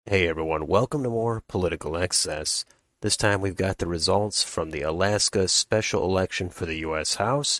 Hey everyone, welcome to more Political Excess. This time we've got the results from the Alaska special election for the U.S. House,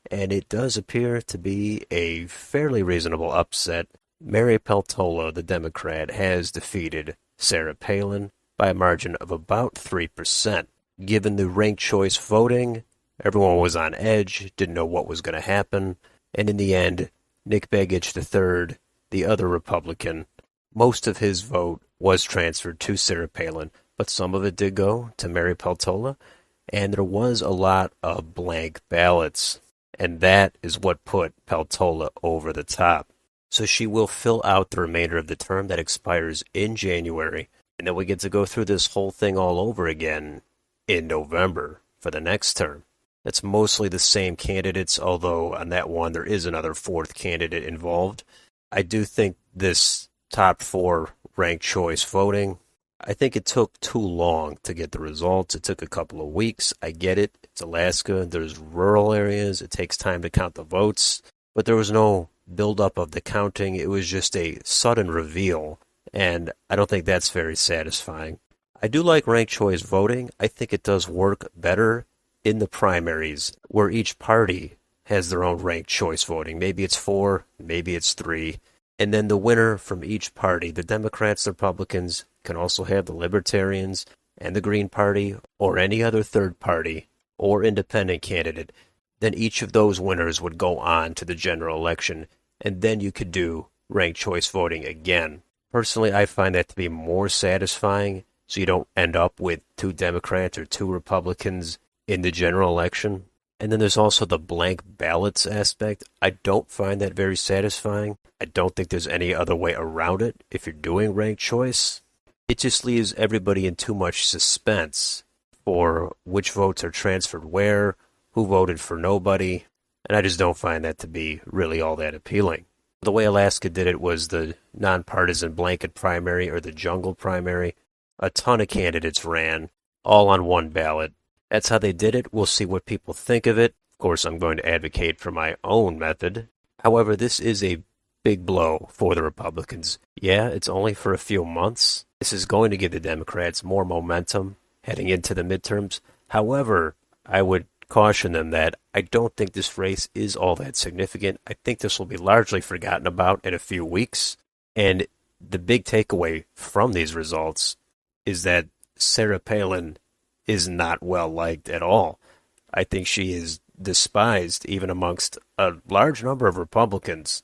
and it does appear to be a fairly reasonable upset. Mary Peltola, the Democrat, has defeated Sarah Palin by a margin of about 3%. Given the ranked choice voting, everyone was on edge, didn't know what was going to happen, and in the end, Nick Begich III, the other Republican, most of his vote was transferred to Sarah Palin, but some of it did go to Mary Peltola, and there was a lot of blank ballots, and that is what put Peltola over the top. So she will fill out the remainder of the term that expires in January, and then we get to go through this whole thing all over again in November for the next term. It's mostly the same candidates, although on that one there is another fourth candidate involved. I do think this top four ranked choice voting, I think it took too long to get the results. It took a couple of weeks. I get it. It's Alaska. There's rural areas. It takes time to count the votes. But there was no buildup of the counting. It was just a sudden reveal. And I don't think that's very satisfying. I do like ranked choice voting. I think it does work better in the primaries where each party has their own ranked choice voting. Maybe it's 4, maybe it's 3. And then the winner from each party, the Democrats, the Republicans, can also have the Libertarians and the Green Party or any other third party or independent candidate. Then each of those winners would go on to the general election, and then you could do ranked choice voting again. Personally, I find that to be more satisfying, so you don't end up with 2 Democrats or 2 Republicans in the general election. And then there's also the blank ballots aspect. I don't find that very satisfying. I don't think there's any other way around it if you're doing ranked choice. It just leaves everybody in too much suspense for which votes are transferred where, who voted for nobody, and I just don't find that to be really all that appealing. The way Alaska did it was the nonpartisan blanket primary or the jungle primary. A ton of candidates ran, all on one ballot. That's how they did it. We'll see what people think of it. Of course, I'm going to advocate for my own method. However, this is a big blow for the Republicans. Yeah, it's only for a few months. This is going to give the Democrats more momentum heading into the midterms. However, I would caution them that I don't think this race is all that significant. I think this will be largely forgotten about in a few weeks. And the big takeaway from these results is that Sarah Palin is not well liked at all. I think she is despised even amongst a large number of Republicans.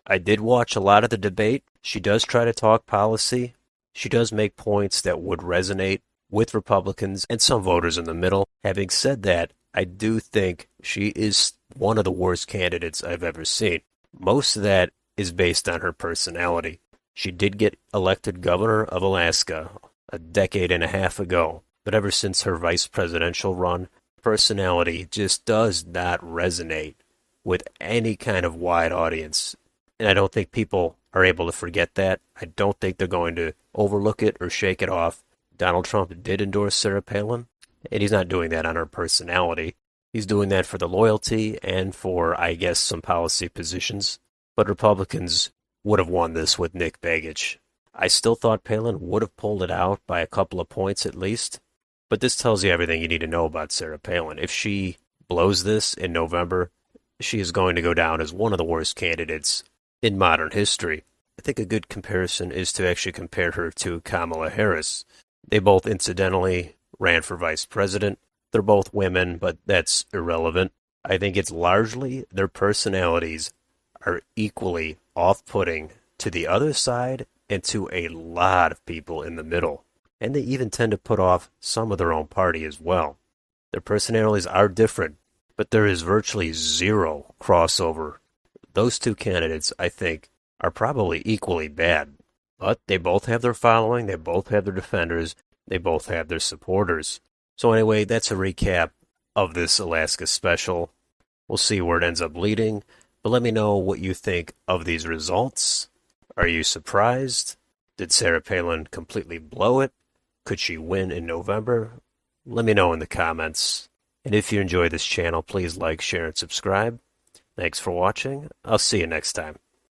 I did watch a lot of the debate. She does try to talk policy. She does make points that would resonate with Republicans and some voters in the middle. Having said that, I do think she is one of the worst candidates I've ever seen. Most of that is based on her personality. She did get elected governor of Alaska a decade and a half ago. But ever since her vice presidential run, personality just does not resonate with any kind of wide audience. And I don't think people are able to forget that. I don't think they're going to overlook it or shake it off. Donald Trump did endorse Sarah Palin, and he's not doing that on her personality. He's doing that for the loyalty and for, I guess, some policy positions. But Republicans would have won this with Nick Begich. I still thought Palin would have pulled it out by a couple of points at least. But this tells you everything you need to know about Sarah Palin. If she blows this in November, she is going to go down as one of the worst candidates in modern history. I think a good comparison is to actually compare her to Kamala Harris. They both incidentally ran for vice president. They're both women, but that's irrelevant. I think it's largely their personalities are equally off-putting to the other side and to a lot of people in the middle. And they even tend to put off some of their own party as well. Their personalities are different, but there is virtually zero crossover. Those 2 candidates, I think, are probably equally bad. But they both have their following, they both have their defenders, they both have their supporters. So anyway, that's a recap of this Alaska special. We'll see where it ends up leading, but let me know what you think of these results. Are you surprised? Did Sarah Palin completely blow it? Could she win in November? Let me know in the comments. And if you enjoy this channel, please like, share, and subscribe. Thanks for watching. I'll see you next time.